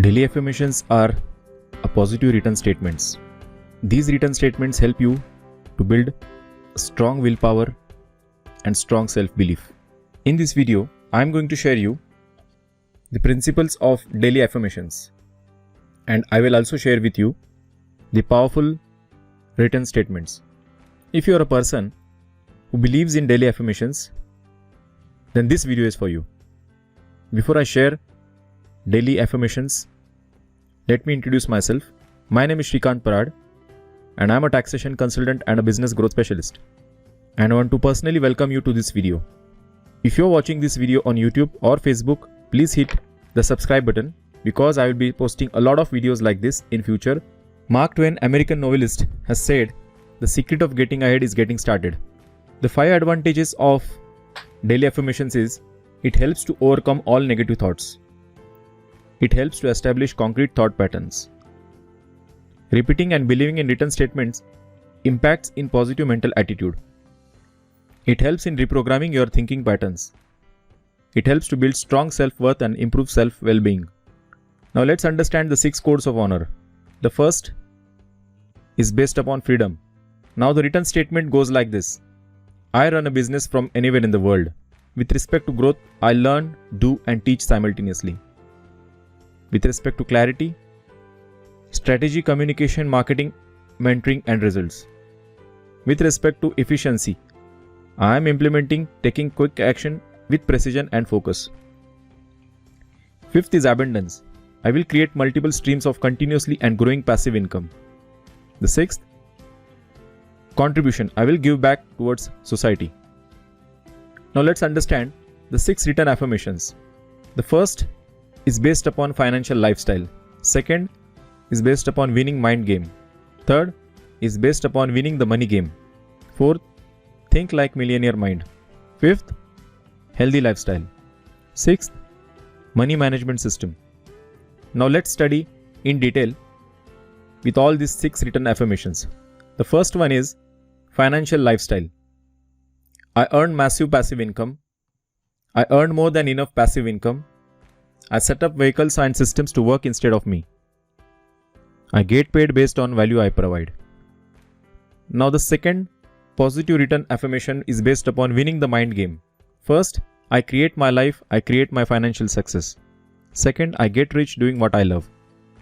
Daily affirmations are positive written statements. These written statements help you to build strong willpower and strong self-belief. In this video, I am going to share you the principles of daily affirmations, and I will also share with you the powerful written statements. If you are a person who believes in daily affirmations, then this video is for you. Before I share daily affirmations, let me introduce myself. My name is Shrikant Parad, and I am a taxation consultant and a business growth specialist. And I want to personally welcome you to this video. If you are watching this video on YouTube or Facebook, please hit the subscribe button because I will be posting a lot of videos like this in future. Mark Twain, American novelist, has said, "The secret of getting ahead is getting started." The 5 advantages of daily affirmations is, it helps to overcome all negative thoughts. It helps to establish concrete thought patterns. Repeating and believing in written statements impacts in positive mental attitude. It helps in reprogramming your thinking patterns. It helps to build strong self-worth and improve self-well-being. Now let's understand the 6 codes of honor. The first is based upon freedom. Now the written statement goes like this: I run a business from anywhere in the world. With respect to growth, I learn, do and teach simultaneously. With respect to clarity, strategy, communication, marketing, mentoring and results. With respect to efficiency, I am implementing, taking quick action with precision and focus. Fifth is abundance. I will create multiple streams of continuously and growing passive income. The sixth, contribution. I will give back towards society. Now let's understand the 6 written affirmations. The first is based upon financial lifestyle. Second is based upon winning mind game. Third is based upon winning the money game. Fourth, think like millionaire mind. Fifth, healthy lifestyle. Sixth, money management system. Now let's study in detail with all these 6 written affirmations. The first one is financial lifestyle. I earn massive passive income. I earn more than enough passive income. I set up vehicles and systems to work instead of me. I get paid based on value I provide. Now the second positive written affirmation is based upon winning the mind game. First, I create my life, I create my financial success. Second, I get rich doing what I love.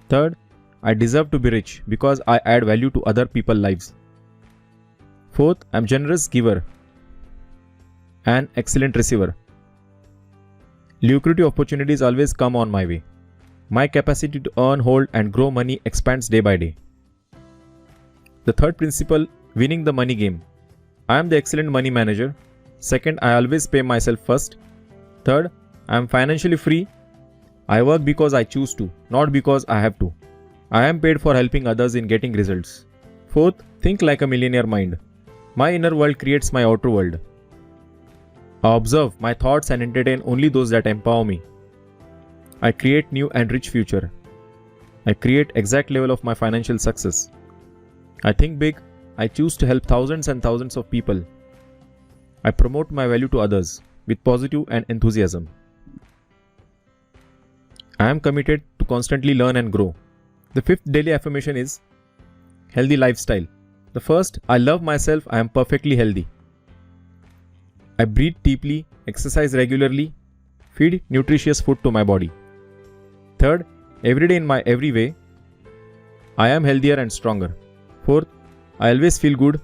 Third, I deserve to be rich because I add value to other people's lives. Fourth, I am generous giver and excellent receiver. Lucrative opportunities always come on my way. My capacity to earn, hold and grow money expands day by day. The third principle, winning the money game. I am the excellent money manager. Second, I always pay myself first. Third, I am financially free. I work because I choose to, not because I have to. I am paid for helping others in getting results. Fourth, think like a millionaire mind. My inner world creates my outer world. I observe my thoughts and entertain only those that empower me. I create new and rich future. I create exact level of my financial success. I think big. I choose to help thousands and thousands of people. I promote my value to others with positive and enthusiasm. I am committed to constantly learn and grow. The fifth daily affirmation is healthy lifestyle. The first, I love myself. I am perfectly healthy. I breathe deeply, exercise regularly, feed nutritious food to my body. Third, every day in my every way, I am healthier and stronger. Fourth, I always feel good.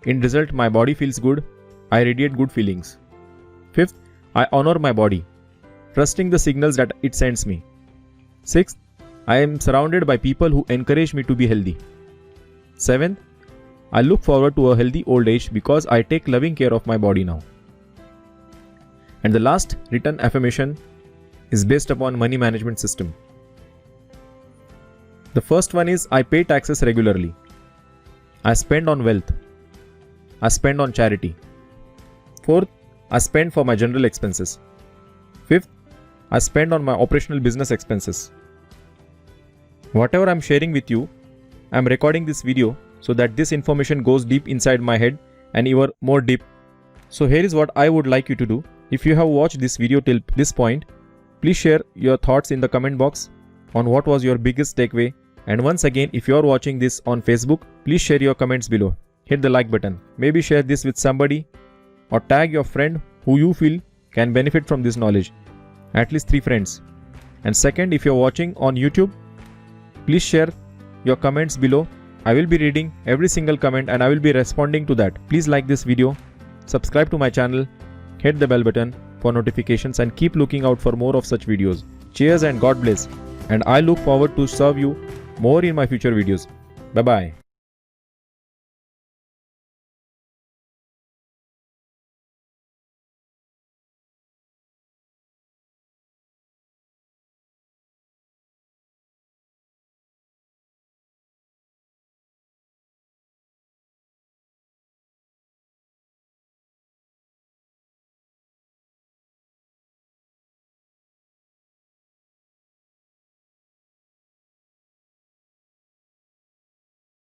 In result, my body feels good. I radiate good feelings. Fifth, I honor my body, trusting the signals that it sends me. Sixth, I am surrounded by people who encourage me to be healthy. Seventh, I look forward to a healthy old age because I take loving care of my body now. And the last written affirmation is based upon money management system. The first one is, I pay taxes regularly. I spend on wealth. I spend on charity. Fourth, I spend for my general expenses. Fifth, I spend on my operational business expenses. Whatever I am sharing with you, I am recording this video so that this information goes deep inside my head and even more deep. So here is what I would like you to do. If you have watched this video till this point, please share your thoughts in the comment box on what was your biggest takeaway. And once again, if you are watching this on Facebook, please share your comments below. Hit the like button. Maybe share this with somebody or tag your friend who you feel can benefit from this knowledge. At least 3 friends. And second, if you're watching on YouTube, please share your comments below. I will be reading every single comment and I will be responding to that. Please like this video, subscribe to my channel, hit the bell button for notifications and keep looking out for more of such videos. Cheers and God bless. And I look forward to serve you more in my future videos. Bye bye.